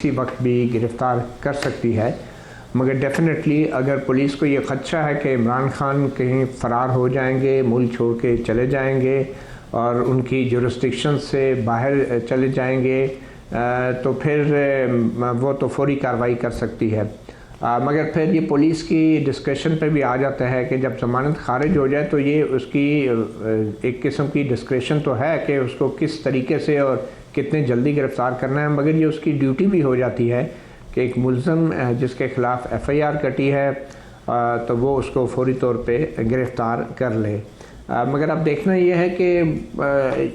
کسی وقت بھی گرفتار کر سکتی ہے، مگر ڈیفینیٹلی اگر پولیس کو یہ خدشہ ہے کہ عمران خان کہیں فرار ہو جائیں گے، ملک چھوڑ کے چلے جائیں گے اور ان کی جورسڈکشن سے باہر چلے جائیں گے تو پھر وہ تو فوری کارروائی کر سکتی ہے۔ مگر پھر یہ پولیس کی ڈسکریشن پہ بھی آ جاتا ہے کہ جب ضمانت خارج ہو جائے تو یہ اس کی ایک قسم کی ڈسکریشن تو ہے کہ اس کو کس طریقے سے اور کتنے جلدی گرفتار کرنا ہے، مگر یہ اس کی ڈیوٹی بھی ہو جاتی ہے کہ ایک ملزم جس کے خلاف ایف آئی آر کٹی ہے تو وہ اس کو فوری طور پہ گرفتار کر لے۔ مگر اب دیکھنا یہ ہے کہ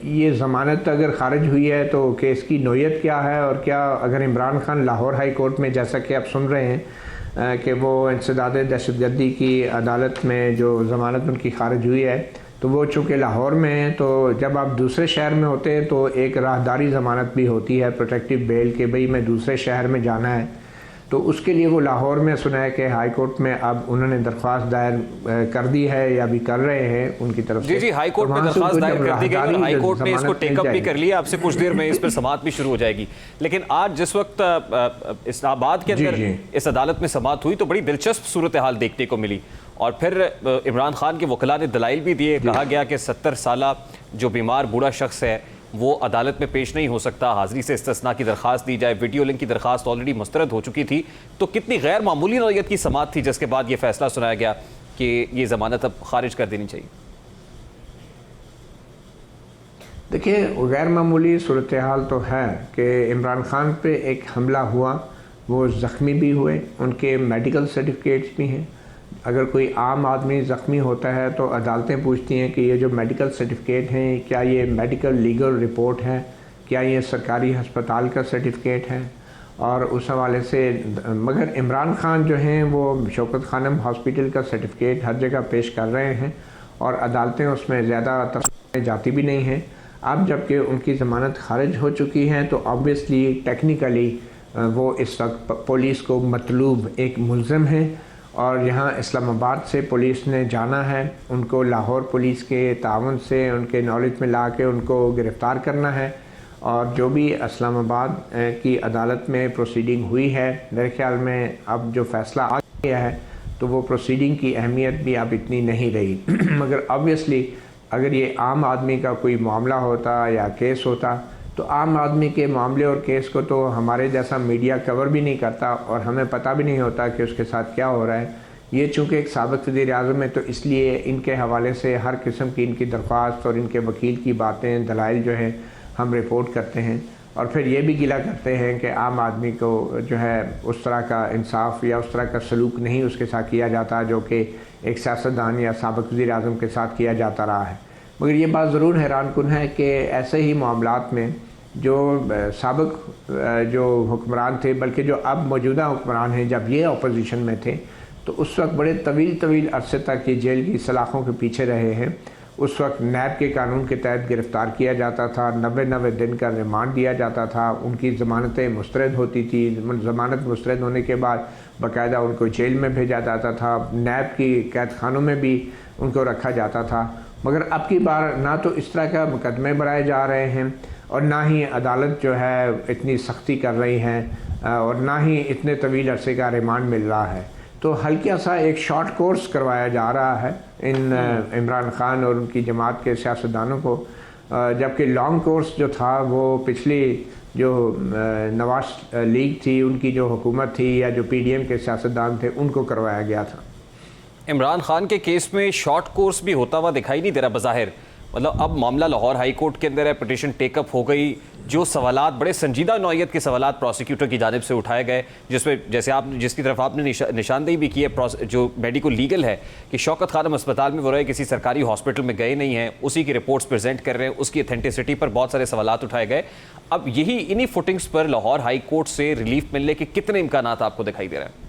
یہ ضمانت اگر خارج ہوئی ہے تو کیس کی نوعیت کیا ہے، اور کیا اگر عمران خان لاہور ہائی کورٹ میں، جیسا کہ آپ سن رہے ہیں کہ وہ انسداد دہشت گردی کی عدالت میں جو ضمانت ان کی خارج ہوئی ہے تو وہ چونکہ لاہور میں ہیں، تو جب آپ دوسرے شہر میں ہوتے ہیں تو ایک راہداری ضمانت بھی ہوتی ہے، پروٹیکٹیو بیل، کہ بھئی میں دوسرے شہر میں جانا ہے، تو اس کے لیے وہ لاہور میں سنا ہے کہ ہائی کورٹ میں اب انہوں نے درخواست دائر کر دی ہے یا بھی کر رہے ہیں ان کی طرف سے۔ جی ہائی کورٹ میں درخواست دائر کر دی گئی اور ہائی کورٹ نے اس کو ٹیک اپ بھی کر لیا۔ آپ سے کچھ دیر میں اس پر سماعت بھی شروع ہو جائے گی، لیکن آج جس وقت اسلام آباد کے اندر اس عدالت میں سماعت ہوئی تو بڑی دلچسپ صورتحال دیکھنے کو ملی، اور پھر عمران خان کے وکلاء نے دلائل بھی دیے۔ کہا گیا کہ 70 سالہ جو بیمار بوڑھا شخص ہے وہ عدالت میں پیش نہیں ہو سکتا، حاضری سے استثناء کی درخواست دی جائے۔ ویڈیو لنک کی درخواست آلریڈی مسترد ہو چکی تھی، تو کتنی غیر معمولی نوعیت کی سماعت تھی جس کے بعد یہ فیصلہ سنایا گیا کہ یہ ضمانت اب خارج کر دینی چاہیے۔ دیکھیں، غیر معمولی صورتحال تو ہے کہ عمران خان پہ ایک حملہ ہوا، وہ زخمی بھی ہوئے، ان کے میڈیکل سرٹیفکیٹس بھی ہیں۔ اگر کوئی عام آدمی زخمی ہوتا ہے تو عدالتیں پوچھتی ہیں کہ یہ جو میڈیکل سرٹیفکیٹ ہیں کیا یہ میڈیکل لیگل رپورٹ ہے، کیا یہ سرکاری ہسپتال کا سرٹیفکیٹ ہے، اور اس حوالے سے مگر عمران خان جو ہیں وہ شوکت خانم ہاسپٹل کا سرٹیفکیٹ ہر جگہ پیش کر رہے ہیں اور عدالتیں اس میں زیادہ تفصیل میں جاتی بھی نہیں ہیں۔ اب جب کہ ان کی ضمانت خارج ہو چکی ہے تو آبویسلی ٹیکنیکلی وہ اس وقت پولیس کو مطلوب ایک ملزم ہیں، اور یہاں اسلام آباد سے پولیس نے جانا ہے، ان کو لاہور پولیس کے تعاون سے ان کے نالج میں لا کے ان کو گرفتار کرنا ہے، اور جو بھی اسلام آباد کی عدالت میں پروسیڈنگ ہوئی ہے میرے خیال میں اب جو فیصلہ آ گیا ہے تو وہ پروسیڈنگ کی اہمیت بھی اب اتنی نہیں رہی۔ مگر آبویسلی اگر یہ عام آدمی کا کوئی معاملہ ہوتا یا کیس ہوتا تو عام آدمی کے معاملے اور کیس کو تو ہمارے جیسا میڈیا کور بھی نہیں کرتا اور ہمیں پتہ بھی نہیں ہوتا کہ اس کے ساتھ کیا ہو رہا ہے۔ یہ چونکہ ایک سابق وزیر اعظم ہے تو اس لیے ان کے حوالے سے ہر قسم کی ان کی درخواست اور ان کے وکیل کی باتیں، دلائل جو ہیں ہم رپورٹ کرتے ہیں، اور پھر یہ بھی گلہ کرتے ہیں کہ عام آدمی کو جو ہے اس طرح کا انصاف یا اس طرح کا سلوک نہیں اس کے ساتھ کیا جاتا جو کہ ایک سیاستدان یا سابق وزیر اعظم کے ساتھ کیا جاتا رہا ہے۔ مگر یہ بات ضرور حیران کن ہے کہ ایسے ہی معاملات میں جو سابق جو حکمران تھے، بلکہ جو اب موجودہ حکمران ہیں، جب یہ اپوزیشن میں تھے تو اس وقت بڑے طویل عرصے تک یہ جیل کی سلاخوں کے پیچھے رہے ہیں۔ اس وقت نیب کے قانون کے تحت گرفتار کیا جاتا تھا، 90 دن کا ریمانڈ دیا جاتا تھا، ان کی ضمانتیں مسترد ہوتی تھی، ضمانت مسترد ہونے کے بعد باقاعدہ ان کو جیل میں بھیجا جاتا تھا، نیب کی قید خانوں میں بھی ان کو رکھا جاتا تھا۔ مگر اب کی بار نہ تو اس طرح کا مقدمے بڑھائے جا رہے ہیں اور نہ ہی عدالت جو ہے اتنی سختی کر رہی ہے اور نہ ہی اتنے طویل عرصے کا ریمانڈ مل رہا ہے، تو ہلکا سا ایک شارٹ کورس کروایا جا رہا ہے ان عمران خان اور ان کی جماعت کے سیاستدانوں کو، جبکہ لانگ کورس جو تھا وہ پچھلی جو نواز لیگ تھی، ان کی جو حکومت تھی یا جو پی ڈی ایم کے سیاستدان تھے ان کو کروایا گیا تھا۔ عمران خان کے کیس میں شارٹ کورس بھی ہوتا ہوا دکھائی نہیں دے رہا بظاہر، مطلب اب معاملہ لاہور ہائی کورٹ کے اندر ہے، پٹیشن ٹیک اپ ہو گئی، جو سوالات بڑے سنجیدہ نوعیت کے سوالات پروسیکیوٹر کی جانب سے اٹھائے گئے، جس میں جیسے جس کی طرف آپ نے نشاندہی بھی کی ہے جو میڈیکل لیگل ہے کہ شوکت خانم اسپتال میں وہ رہے کسی سرکاری ہاسپٹل میں گئے نہیں ہیں، اسی کی رپورٹس پریزنٹ کر رہے ہیں، اس کی اتھینٹسٹی پر بہت سارے سوالات اٹھائے گئے۔ اب یہی انہی فوٹنگز پر لاہور ہائی کورٹ سے ریلیف ملنے کے کتنے امکانات آپ کو دکھائی دے رہے ہیں؟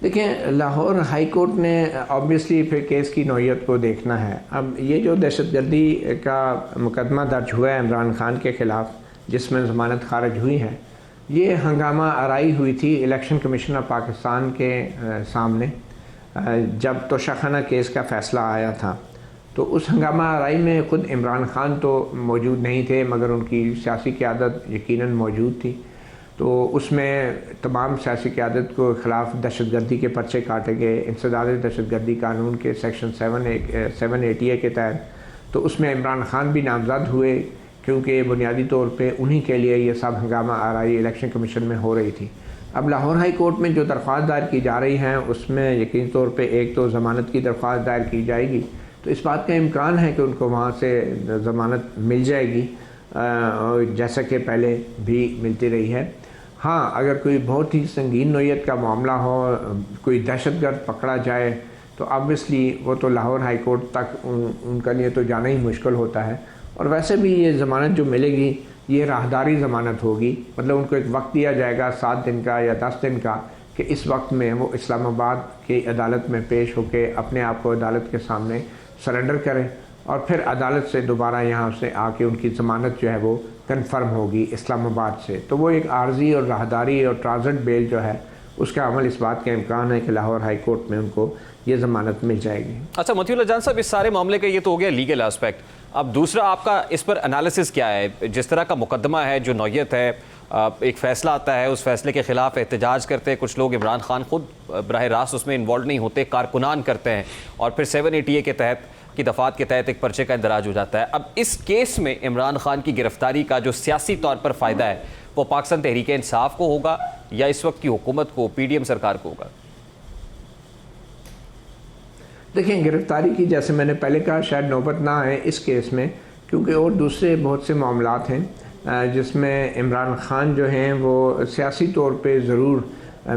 دیکھیں، لاہور ہائی کورٹ نے آبویسلی پھر کیس کی نوعیت کو دیکھنا ہے۔ اب یہ جو دہشت گردی کا مقدمہ درج ہوا ہے عمران خان کے خلاف جس میں ضمانت خارج ہوئی ہے، یہ ہنگامہ آرائی ہوئی تھی الیکشن کمیشن آف پاکستان کے سامنے جب توشہ خانہ کیس کا فیصلہ آیا تھا، تو اس ہنگامہ آرائی میں خود عمران خان تو موجود نہیں تھے، مگر ان کی سیاسی قیادت یقیناً موجود تھی۔ تو اس میں تمام سیاسی قیادت کو خلاف دہشت گردی کے پرچے کاٹے گئے، انسداد دہشت گردی قانون کے سیکشن 780 کے تحت۔ تو اس میں عمران خان بھی نامزد ہوئے، کیونکہ بنیادی طور پہ انہی کے لیے یہ سب ہنگامہ آرائی الیکشن کمیشن میں ہو رہی تھی۔ اب لاہور ہائی کورٹ میں جو درخواست دائر کی جا رہی ہیں، اس میں یقینی طور پہ ایک تو ضمانت کی درخواست دائر کی جائے گی، تو اس بات کا امکان ہے کہ ان کو وہاں سے ضمانت مل جائے گی، جیسا کہ پہلے بھی ملتی رہی ہے۔ ہاں، اگر کوئی بہت ہی سنگین نوعیت کا معاملہ ہو، کوئی دہشت گرد پکڑا جائے، تو آبویسلی وہ تو لاہور ہائی کورٹ تک ان کا لیے تو جانا ہی مشکل ہوتا ہے۔ اور ویسے بھی یہ ضمانت جو ملے گی یہ راہداری ضمانت ہوگی، مطلب ان کو ایک وقت دیا جائے گا 7 دن کا یا 10 دن کا، کہ اس وقت میں وہ اسلام آباد کی عدالت میں پیش ہو کے اپنے آپ کو عدالت کے سامنے سرنڈر کریں، اور پھر عدالت سے دوبارہ یہاں سے آ کے ان کی ضمانت جو ہے وہ کنفرم ہوگی اسلام آباد سے۔ تو وہ ایک عارضی اور راہداری اور ٹرانزٹ بیل جو ہے اس کا عمل اس بات کا امکان ہے کہ لاہور ہائی کورٹ میں ان کو یہ ضمانت مل جائے گی۔ اچھا مطیع اللہ جان صاحب، اس سارے معاملے کا یہ تو ہو گیا لیگل اسپیکٹ، اب دوسرا آپ کا اس پر انالیسس کیا ہے؟ جس طرح کا مقدمہ ہے، جو نوعیت ہے، ایک فیصلہ آتا ہے، اس فیصلے کے خلاف احتجاج کرتے ہیں کچھ لوگ، عمران خان خود براہ راست اس میں انوالو نہیں ہوتے، کارکنان کرتے ہیں، اور پھر 780 کے تحت کی دفعات کے تحت ایک پرچے کا اندراج ہو جاتا ہے۔ اب اس کیس میں عمران خان کی گرفتاری کا جو سیاسی طور پر فائدہ ہے وہ پاکستان تحریک انصاف کو ہوگا یا اس وقت کی حکومت کو، پی ڈی ایم سرکار کو ہوگا؟ دیکھیں، گرفتاری کی جیسے میں نے پہلے کہا شاید نوبت نہ آئے اس کیس میں، کیونکہ اور دوسرے بہت سے معاملات ہیں جس میں عمران خان جو ہیں وہ سیاسی طور پہ ضرور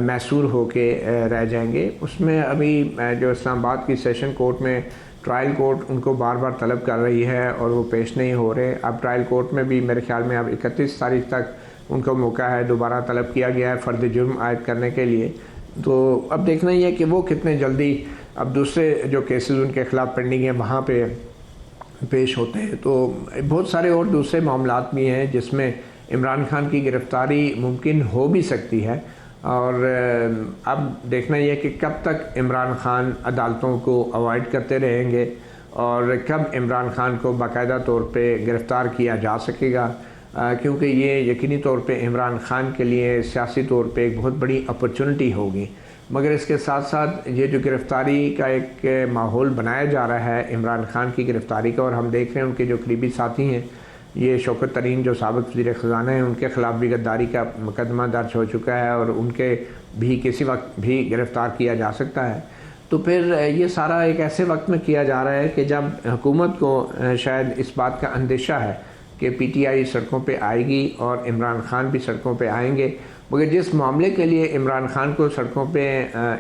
محصور ہو کے رہ جائیں گے۔ اس میں ابھی جو اسلام آباد کی سیشن کورٹ میں ٹرائل کورٹ ان کو بار بار طلب کر رہی ہے اور وہ پیش نہیں ہو رہے۔ اب ٹرائل کورٹ میں بھی میرے خیال میں اب 31 تاریخ تک ان کو موقع ہے، دوبارہ طلب کیا گیا ہے فرد جرم عائد کرنے کے لیے۔ تو اب دیکھنا یہ ہے کہ وہ کتنے جلدی اب دوسرے جو کیسز ان کے خلاف پینڈنگ ہیں وہاں پہ پیش ہوتے ہیں۔ تو بہت سارے اور دوسرے معاملات بھی ہیں جس میں عمران خان کی گرفتاری ممکن ہو بھی سکتی ہے، اور اب دیکھنا یہ کہ کب تک عمران خان عدالتوں کو اوائڈ کرتے رہیں گے اور کب عمران خان کو باقاعدہ طور پہ گرفتار کیا جا سکے گا، کیونکہ یہ یقینی طور پہ عمران خان کے لیے سیاسی طور پہ ایک بہت بڑی اپرچونٹی ہوگی۔ مگر اس کے ساتھ ساتھ یہ جو گرفتاری کا ایک ماحول بنایا جا رہا ہے عمران خان کی گرفتاری کا، اور ہم دیکھ رہے ہیں ان کے جو قریبی ساتھی ہیں، یہ شوکت ترین جو سابق وزیر خزانہ ہیں، ان کے خلاف بھی غداری کا مقدمہ درج ہو چکا ہے اور ان کے بھی کسی وقت بھی گرفتار کیا جا سکتا ہے۔ تو پھر یہ سارا ایک ایسے وقت میں کیا جا رہا ہے کہ جب حکومت کو شاید اس بات کا اندیشہ ہے کہ پی ٹی آئی سڑکوں پہ آئے گی اور عمران خان بھی سڑکوں پہ آئیں گے، مگر جس معاملے کے لیے عمران خان کو سڑکوں پہ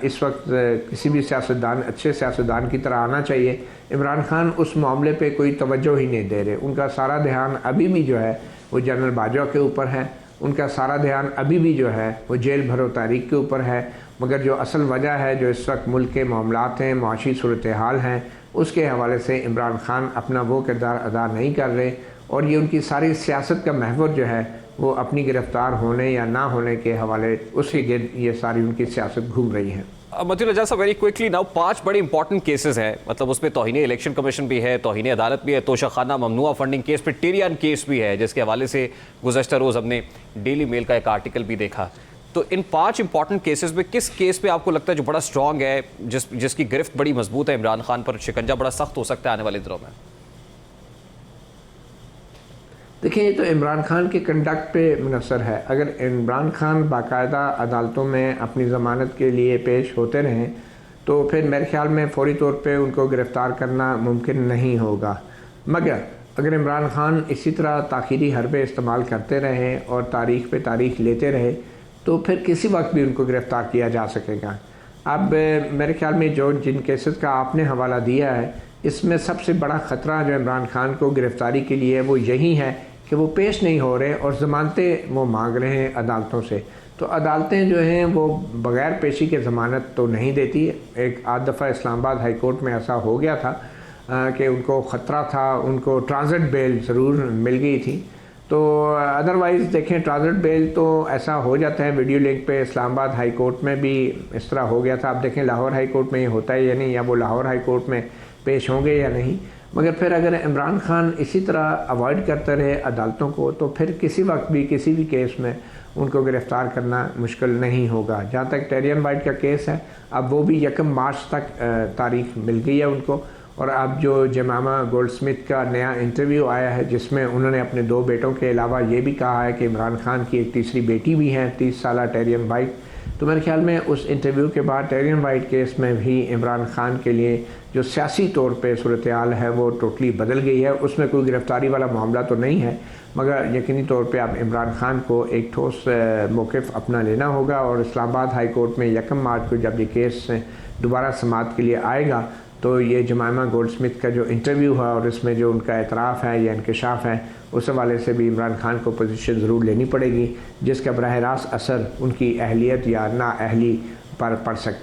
اس وقت کسی بھی سیاستدان، اچھے سیاستدان کی طرح آنا چاہیے، عمران خان اس معاملے پہ کوئی توجہ ہی نہیں دے رہے۔ ان کا سارا دھیان ابھی بھی جو ہے وہ جنرل باجوہ کے اوپر ہے، ان کا سارا دھیان ابھی بھی جو ہے وہ جیل بھرو تحریک کے اوپر ہے، مگر جو اصل وجہ ہے، جو اس وقت ملک کے معاملات ہیں، معاشی صورتحال ہیں، اس کے حوالے سے عمران خان اپنا وہ کردار ادا نہیں کر رہے، اور یہ ان کی ساری سیاست کا محور جو ہے وہ اپنی گرفتار ہونے یا نہ ہونے کے حوالے اس کے گرد یہ ساری ان کی سیاست گھوم رہی ہے۔ مطیع اللہ جان صاحب، ویری کوئکلی ناؤ 5 بڑے امپورٹنٹ کیسز ہیں، مطلب اس میں توہین الیکشن کمیشن بھی ہے، توہین عدالت بھی ہے، توشہ خانہ ممنوعہ فنڈنگ کیس، پھر ٹیریان کیس بھی ہے جس کے حوالے سے گزشتہ روز ہم نے ڈیلی میل کا ایک آرٹیکل بھی دیکھا۔ تو ان 5 امپورٹنٹ کیسز میں کس کیس پہ آپ کو لگتا ہے جو بڑا سٹرونگ ہے، جس کی گرفت بڑی مضبوط ہے، عمران خان پر شکنجہ بڑا سخت ہو سکتا ہے آنے والے دنوں میں؟ دیکھیں، یہ تو عمران خان کے کنڈکٹ پہ منحصر ہے۔ اگر عمران خان باقاعدہ عدالتوں میں اپنی ضمانت کے لیے پیش ہوتے رہیں تو پھر میرے خیال میں فوری طور پہ ان کو گرفتار کرنا ممکن نہیں ہوگا، مگر اگر عمران خان اسی طرح تاخیری حربے استعمال کرتے رہے اور تاریخ پہ تاریخ لیتے رہے تو پھر کسی وقت بھی ان کو گرفتار کیا جا سکے گا۔ اب میرے خیال میں جن کیسز کا آپ نے حوالہ دیا ہے، اس میں سب سے بڑا خطرہ جو عمران خان کو گرفتاری کے لیے وہ یہی ہے کہ وہ پیش نہیں ہو رہے اور ضمانتیں وہ مانگ رہے ہیں عدالتوں سے۔ تو عدالتیں جو ہیں وہ بغیر پیشی کے ضمانت تو نہیں دیتی۔ ایک آدھ دفعہ اسلام آباد ہائی کورٹ میں ایسا ہو گیا تھا کہ ان کو خطرہ تھا، ان کو ٹرانزٹ بیل ضرور مل گئی تھی۔ تو ادروائز دیکھیں، ٹرانزٹ بیل تو ایسا ہو جاتا ہے، ویڈیو لنک پہ اسلام آباد ہائی کورٹ میں بھی اس طرح ہو گیا تھا۔ اب دیکھیں لاہور ہائی کورٹ میں یہ ہوتا ہے یا نہیں، یا وہ لاہور ہائی کورٹ میں پیش ہوں گے یا نہیں، مگر پھر اگر عمران خان اسی طرح اوائڈ کرتے رہے عدالتوں کو تو پھر کسی وقت بھی کسی بھی کیس میں ان کو گرفتار کرنا مشکل نہیں ہوگا. جہاں تک ٹیرین وائٹ کا کیس ہے اب وہ بھی 1 مارچ تک تاریخ مل گئی ہے ان کو. اور اب جو جیمیما گولڈ سمتھ کا نیا انٹرویو آیا ہے جس میں انہوں نے اپنے 2 بیٹوں کے علاوہ یہ بھی کہا ہے کہ عمران خان کی ایک تیسری بیٹی بھی ہے 30 سالہ ٹیرین وائٹ. تو میرے خیال میں اس انٹرویو کے بعد ٹیرین وائٹ کیس میں بھی عمران خان کے لیے جو سیاسی طور پہ صورتحال ہے وہ ٹوٹلی بدل گئی ہے. اس میں کوئی گرفتاری والا معاملہ تو نہیں ہے مگر یقینی طور پہ اب عمران خان کو ایک ٹھوس موقف اپنا لینا ہوگا. اور اسلام آباد ہائی کورٹ میں 1 مارچ کو جب یہ کیس دوبارہ سماعت کے لیے آئے گا تو یہ جیمیما گولڈ سمتھ کا جو انٹرویو ہے اور اس میں جو ان کا اعتراف ہے یا انکشاف ہے اس حوالے سے بھی عمران خان کو پوزیشن ضرور لینی پڑے گی جس کا براہ راست اثر ان کی اہلیت یا نااہلی پر پڑ سکتا ہے.